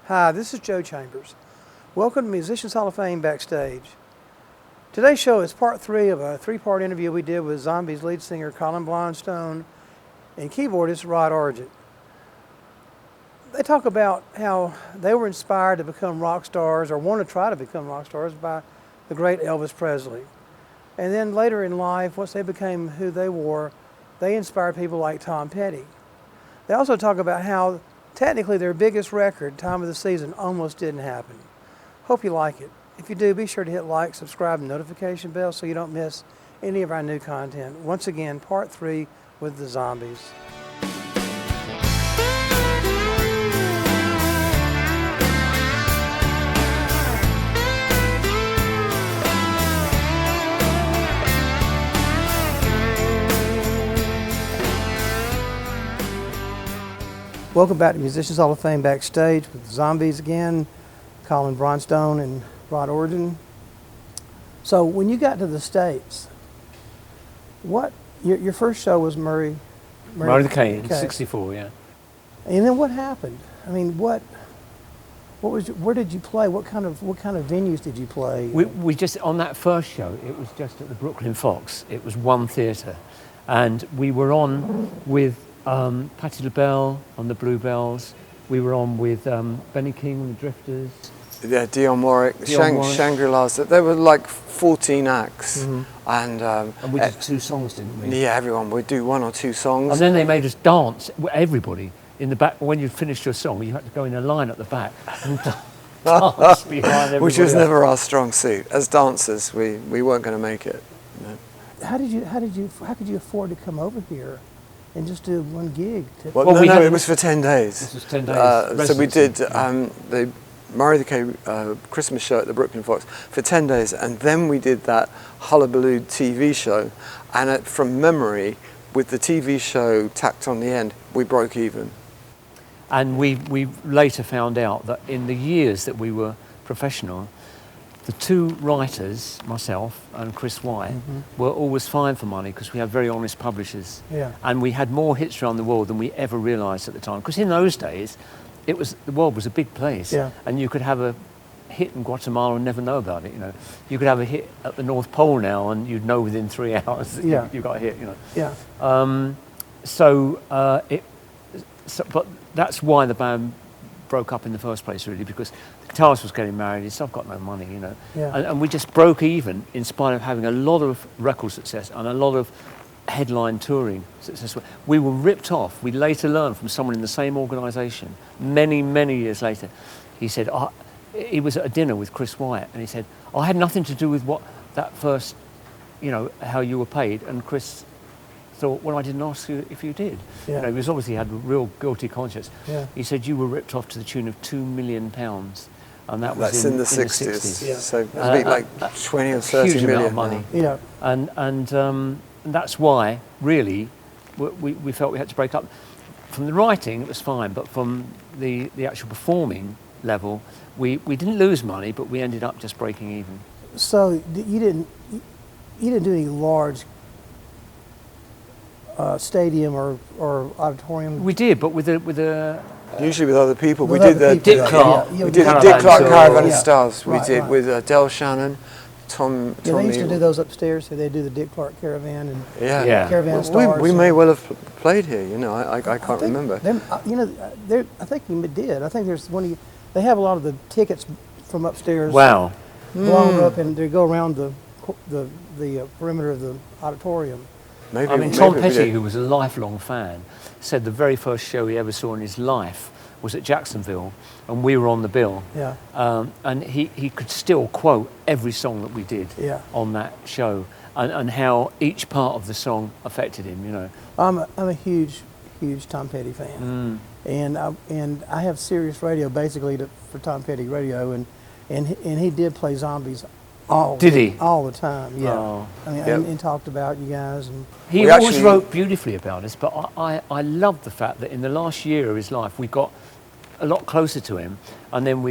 Hi, this is Joe Chambers. Welcome to Musicians Hall of Fame Backstage. Today's show is part 3 of a 3-part interview we did with Zombies lead singer Colin Blunstone and keyboardist Rod Argent. They talk about how they were inspired to become rock stars, or want to try to become rock stars, by the great Elvis Presley. And then later in life, once they became who they were, they inspired people like Tom Petty. They also talk about how technically their biggest record, Time of the Season, almost didn't happen. Hope you like it. If you do, be sure to hit like, subscribe, and notification bell so you don't miss any of our new content. Once again, part 3 with the Zombies. Welcome back to Musicians Hall of Fame Backstage with the Zombies again, Colin Blunstone and Rod Argent. So when you got to the States, what your first show was Murray the Cane in '64, yeah. And then what happened? I mean, what was where did you play? What kind of venues did you play? We just, on that first show, it was just at the Brooklyn Fox. It was one theatre, and we were on with Patti LaBelle on the Bluebells. We were on with Benny King and the Drifters. Yeah, Dionne Warwick, Shangri-La's. There were like 14 acts. Mm-hmm. And we did 2 songs, didn't we? Yeah, everyone would do 1 or 2 songs. And then they made us dance, everybody, in the back. When you finished your song, you had to go in a line at the back and dance behind everybody. Which was never our strong suit. As dancers, we weren't going to make it. No. How could you afford to come over here and just do one gig? Well, it was for 10 days. This was 10 days. So we did the Murray the Cane Christmas show at the Brooklyn Fox for 10 days, and then we did that Hullabaloo TV show, and from memory, with the TV show tacked on the end, we broke even. And we later found out that in the years that we were professional, the 2 writers, myself and Chris White, were always fine for money because we had very honest publishers. Yeah. And we had more hits around the world than we ever realised at the time. Because in those days, the world was a big place. Yeah. And you could have a hit in Guatemala and never know about it, you know. You could have a hit at the North Pole now and you'd know within 3 hours that you got a hit, you know. Yeah. But that's why the band broke up in the first place, really, because the guitarist was getting married. He said, I've got no money, you know. Yeah. And we just broke even in spite of having a lot of record success and a lot of headline touring success. We were ripped off. We later learned from someone in the same organisation, many, many years later. He said, he was at a dinner with Chris White, and he said, I had nothing to do with what that first, you know, how you were paid. And Chris thought, well, I didn't ask you if you did. Yeah. You know, he was obviously had a real guilty conscience. Yeah. He said you were ripped off to the tune of £2 million, and that was That's in the 60s. Yeah. So it would be like 20 or 30 huge million amount of money. Yeah. And that's why, really, we felt we had to break up. From the writing, it was fine, but from the actual performing level, we didn't lose money, but we ended up just breaking even. So you didn't do any large stadium or auditorium? We did, but with a usually with other people. With we did other the people, Dick Clark. yeah. We did Caravan Dick Clark Tour. Caravan of Yeah. Stars. We Right, did right. with Del Shannon, Tommy. Yeah, they used to do those upstairs, so they do the Dick Clark Caravan and Yeah. Caravan Well, Stars. we may well have played here. You know, I can't remember. I think you did. I think there's one. They have a lot of the tickets from upstairs. wow. Blown up, and they go around the perimeter of the auditorium. Maybe. I mean, Tom maybe we Petty, did. who was a lifelong fan, said the very first show he ever saw in his life was at Jacksonville, and we were on the bill. Yeah. And he could still quote every song that we did on that show, and how each part of the song affected him, you know. I'm a huge Tom Petty fan, and I have Sirius Radio basically for Tom Petty radio, and he did play Zombies all the time. Yeah. Oh. I mean, and talked about you guys, and He always wrote beautifully about us, but I love the fact that in the last year of his life we got a lot closer to him. And then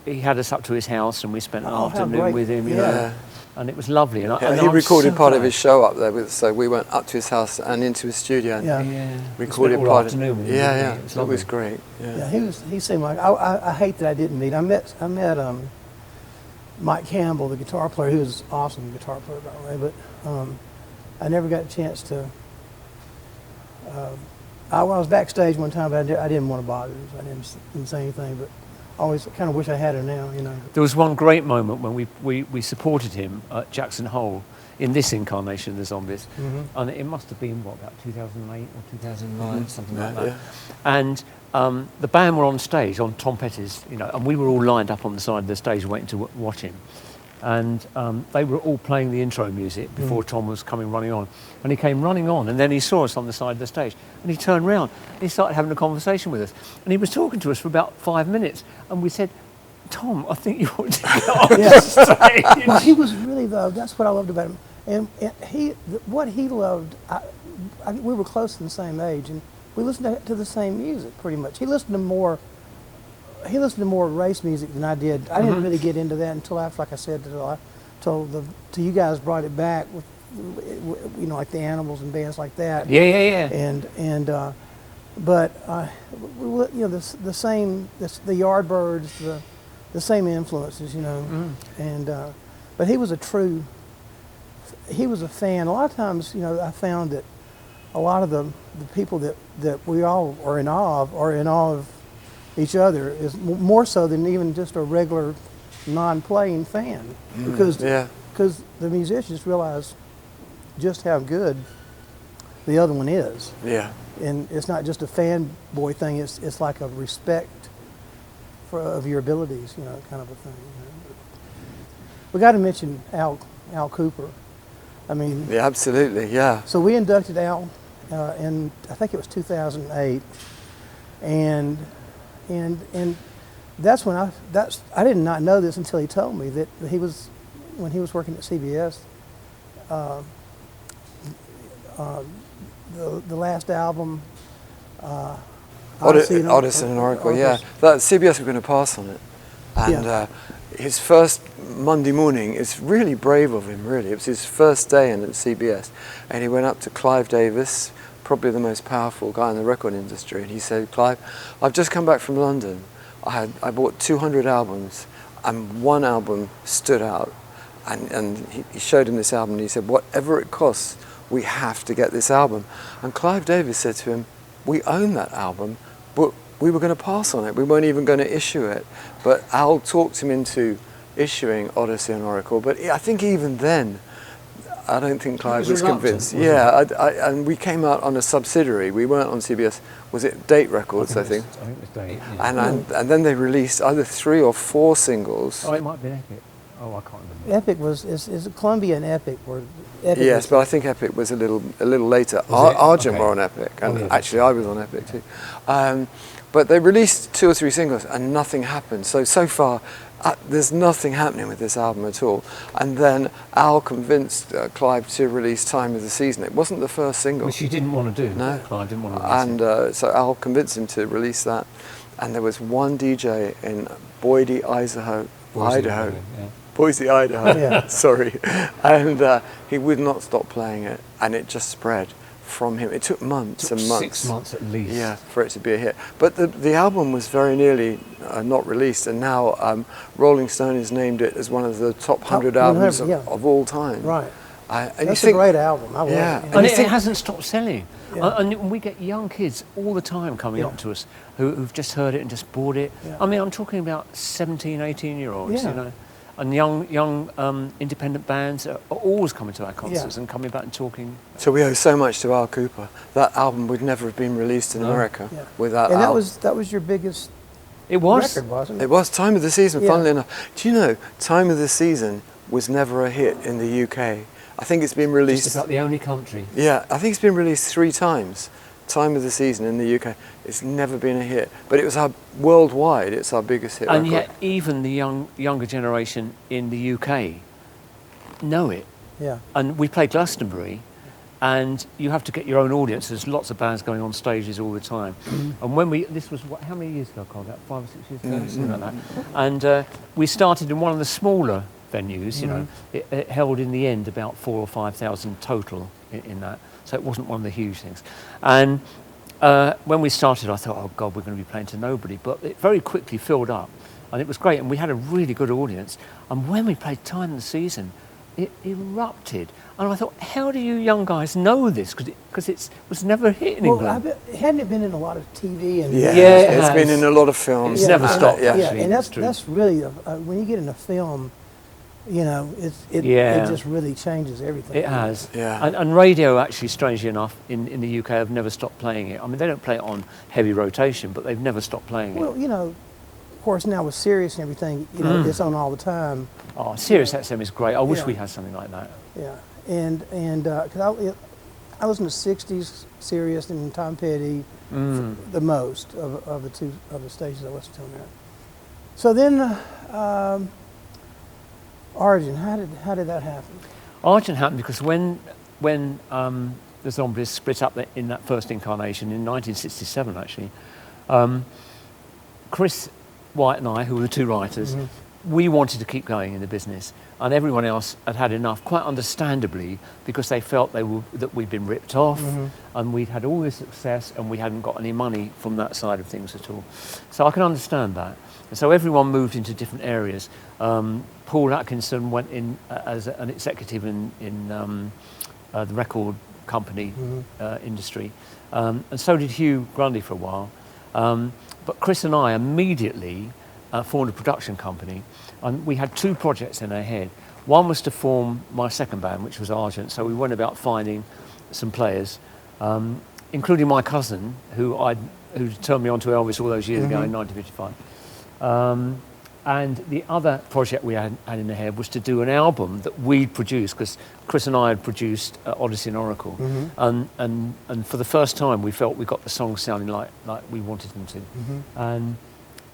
he had us up to his house, and we spent an Oh, how afternoon great. with him. You Yeah. know, and it was lovely. And, Yeah, and he I'm recorded so part of glad. his show up there, so we went up to his house and into his studio and Yeah. Yeah, recorded we spent all part of afternoon with him, Yeah, didn't we? yeah, It was it lovely. was great. Yeah. Yeah, he seemed like, I hate that I didn't meet. I met Mike Campbell, the guitar player. He was an awesome guitar player, by the way, but I never got a chance to. I was backstage one time, but I didn't want to bother him, so I didn't say anything. But I always kind of wish I had her now, you know. There was one great moment when we supported him at Jackson Hole in this incarnation of the Zombies, and it must have been about 2008 or 2009, something like that. Yeah. And the band were on stage on Tom Petty's, you know, and we were all lined up on the side of the stage waiting to watch him. And they were all playing the intro music before Tom was coming running on. And he came running on, and then he saw us on the side of the stage. And he turned round, and he started having a conversation with us. And he was talking to us for about 5 minutes. And we said, Tom, I think you ought to get off the stage. Well, he was really, though, that's what I loved about him. And what he loved, we were close to the same age, and we listened to the same music, pretty much. He listened to more race music than I did. I didn't really get into that until after, like I said, till you guys brought it back with, you know, like the Animals and bands like that. Yeah. But you know, the same, the Yardbirds, the same influences, you know. And but he was a fan. A lot of times, you know, I found that a lot of the people that we all are in awe of each other is more so than even just a regular non-playing fan, because the musicians realize just how good the other one is. Yeah. And it's not just a fanboy thing, it's like a respect of your abilities, you know, kind of a thing. You know. We got to mention Al Kooper. I mean, Yeah, absolutely. Yeah. so we inducted Al in, I think it was 2008, and that's when I did not know this until he told me that when he was working at CBS, the last album, Odyssey and Oracle, yeah. That CBS were going to pass on it. And his first Monday morning, it's really brave of him, really. It was his first day in at CBS. And he went up to Clive Davis, probably the most powerful guy in the record industry. And he said, Clive, I've just come back from London. I bought 200 albums, and one album stood out. And he showed him this album, and he said, whatever it costs, we have to get this album. And Clive Davis said to him, we own that album, but we were going to pass on it. We weren't even going to issue it. But Al talked him into issuing Odyssey and Oracle. But I think even then, I don't think Clive was convinced. Yeah, and we came out on a subsidiary. We weren't on CBS. Was it Date Records, I think? I think it was Date, yeah. And then they released either 3 or 4 singles. Oh, it might be Epic. Oh, I can't remember. Epic is Columbia and Epic were. Epic Yes, was, but I think Epic was a little later. Was it? Argent Okay. were on Epic, and yeah, actually I was on Epic too. But they released 2 or 3 singles, and nothing happened. So far, there's nothing happening with this album at all. And then Al convinced Clive to release Time of the Season. It wasn't the first single. Which he didn't want to do. No. Clive didn't want to release And it. so Al convinced him to release that. And there was one DJ in Boise, Idaho. Yeah. Boise, Idaho. Yeah. Sorry. And he would not stop playing it, and it just spread from him. It took months and months. 6 months at least. Yeah, for it to be a hit. But the album was very nearly not released, and now Rolling Stone has named it as one of the top 100 100, albums yeah. of all time. right. And That's you think, a great album. I love Yeah. it. And And you it think- hasn't stopped selling. Yeah. And we get young kids all the time coming Yeah. up to us who've just heard it and just bought it. Yeah. I mean, I'm talking about 17, 18-year-olds, Yeah. you know. And young independent bands are always coming to our concerts and coming back and talking. So we owe so much to Al Kooper. That album would never have been released in No. America Yeah. without And Al. that was your biggest It was. record, wasn't it? It was Time of the Season, Yeah. funnily enough. Do you know, Time of the Season was never a hit in the UK. I think it's been released... Just about the only country. Yeah, I think it's been released 3 times. Time of the Season in the UK. It's never been a hit. But it was worldwide, it's our biggest hit And record. yet, even the younger generation in the UK know it. Yeah. And we played Glastonbury, and you have to get your own audience. There's lots of bands going on stages all the time. And when this was, how many years ago, Colin? About 5 or 6 years ago, something like that. And we started in one of the smaller venues, you know. It held in the end about 4,000 or 5,000 total in that. So it wasn't one of the huge things. And when we started, I thought, oh God, we're going to be playing to nobody. But it very quickly filled up, and it was great. And we had a really good audience. And when we played Time of the Season, it erupted. And I thought, how do you young guys know this? Because it was never hit in England. Hadn't it been in a lot of TV? And It's been in a lot of films. It's never stopped, Yeah, actually. and that's really, when you get in a film, you know, it just really changes everything. It has. Yeah. And radio, actually, strangely enough, in the UK, have never stopped playing it. I mean, they don't play it on heavy rotation, but they've never stopped playing it. Well, you know, of course, now with Sirius and everything, you know, it's on all the time. Oh, Sirius XM is great. I wish we had something like that. Yeah, and because I listen to '60s Sirius and Tom Petty the most of the two of the stations I listen to on there. So then, Argent, how did that happen? Argent happened because when the Zombies split up in that first incarnation in 1967, actually, Chris White and I, who were the two writers, we wanted to keep going in the business, and everyone else had had enough, quite understandably, because they felt that we'd been ripped off, and we'd had all this success, and we hadn't got any money from that side of things at all. So I can understand that. And so everyone moved into different areas. Paul Atkinson went in as an executive in the record company industry, and so did Hugh Grundy for a while. But Chris and I immediately formed a production company, and we had two projects in our head. One was to form my second band, which was Argent, so we went about finding some players, including my cousin, who turned me on to Elvis all those years ago in 1955. And the other project we had in the head was to do an album that we'd produced, because Chris and I had produced Odyssey and Oracle. And for the first time, we felt we got the songs sounding like we wanted them to. And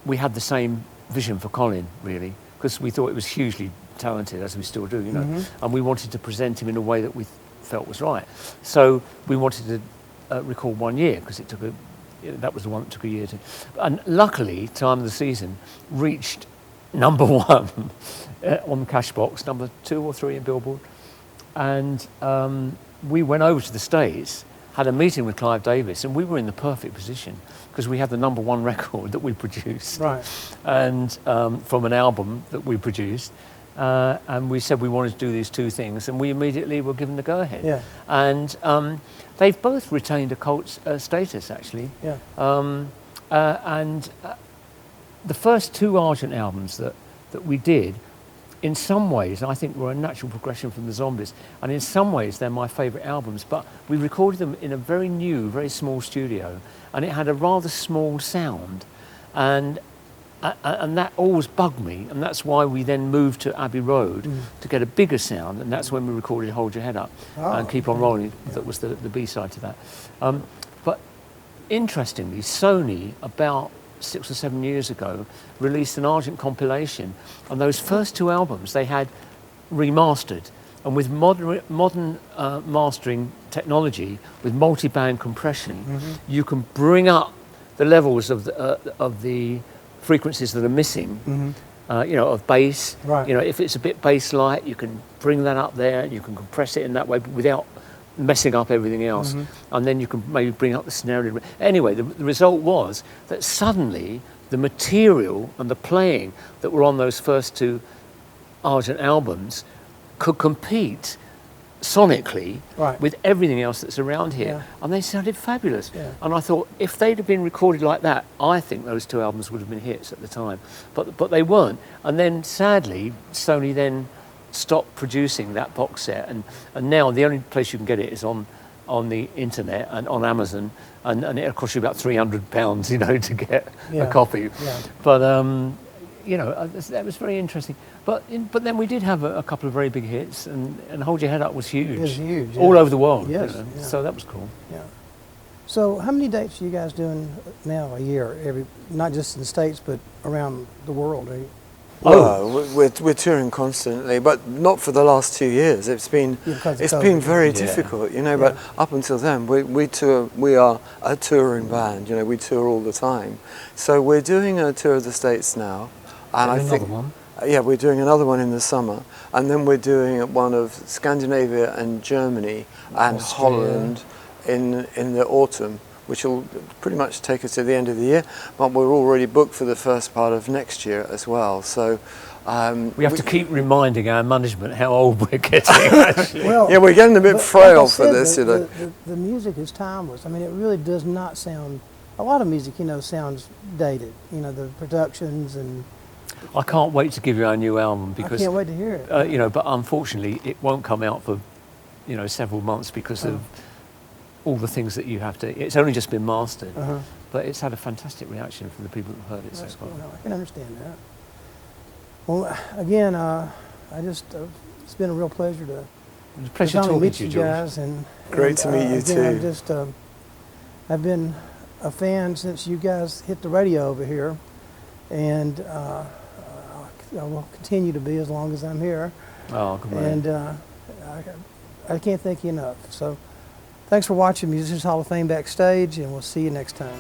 we had the same vision for Colin, really, because we thought it was hugely talented, as we still do, you know. And we wanted to present him in a way that we felt was right. So we wanted to record 1 year, because that was the one that took a year to. And luckily, Time of the Season reached number 1 on Cashbox, number 2 or 3 in Billboard. And we went over to the States, had a meeting with Clive Davis, and we were in the perfect position because we had the number 1 record that we produced. Right. And from an album that we produced. And we said we wanted to do these two things, and we immediately were given the go-ahead. Yeah. And they've both retained a cult status, actually. Yeah. And the first 2 Argent albums that we did, in some ways, I think were a natural progression from the Zombies, and in some ways they're my favourite albums, but we recorded them in a very new, very small studio, and it had a rather small sound, and that always bugged me, and that's why we then moved to Abbey Road to get a bigger sound, and that's when we recorded Hold Your Head Up and Keep On Rolling. That was the B-side to that. But interestingly, Sony, about 6 or 7 years ago, released an Argent compilation, and those first 2 albums they had remastered, and with modern mastering technology, with multi-band compression, you can bring up the levels of the frequencies that are missing, you know, of bass. Right. You know, if it's a bit bass light, you can bring that up there, and you can compress it in that way without messing up everything else. And then you can maybe bring up the snare. Anyway, the result was that suddenly the material and the playing that were on those first 2 Argent albums could compete sonically with everything else that's around here, and they sounded fabulous. And I thought, if they'd have been recorded like that, I think those 2 albums would have been hits at the time, but they weren't. And then sadly, Sony then stopped producing that box set, and now the only place you can get it is on the internet and on Amazon, and it'll cost you about £300, you know, to get a copy. But you know, that was very interesting. But then we did have a couple of very big hits, and Hold Your Head Up was huge. It was huge. All over the world. Yes. You know? So that was cool. Yeah. So how many dates are you guys doing now a year? Not just in the States, but around the world? Well, we're touring constantly, but not for the last 2 years. It's been very difficult, you know. But up until then, we tour. We are a touring band, you know. We tour all the time. So we're doing a tour of the States now, and I think we're doing another one in the summer, and then we're doing one of Scandinavia and Germany and Holland in the autumn, which will pretty much take us to the end of the year, but we're already booked for the first part of next year as well. So we have to keep reminding our management how old we're getting. Actually. Well, we're getting a bit frail for this, you know. The music is timeless. I mean, it really does not sound. A lot of music, you know, sounds dated. You know, the productions and. I can't wait to give you our new album because I can't wait to hear it. You know, but unfortunately, it won't come out for, you know, several months because of all the things that you have to. It's only just been mastered, but it's had a fantastic reaction from the people who've heard it so far. Well, I can understand that. Well, again, it's been a real pleasure to. It's a pleasure talking to you, George. Guys, and great to meet you again, too. I've been a fan since you guys hit the radio over here, and I will continue to be as long as I'm here. Oh, good man. And I can't thank you enough. So. Thanks for watching Musicians Hall of Fame Backstage, and we'll see you next time.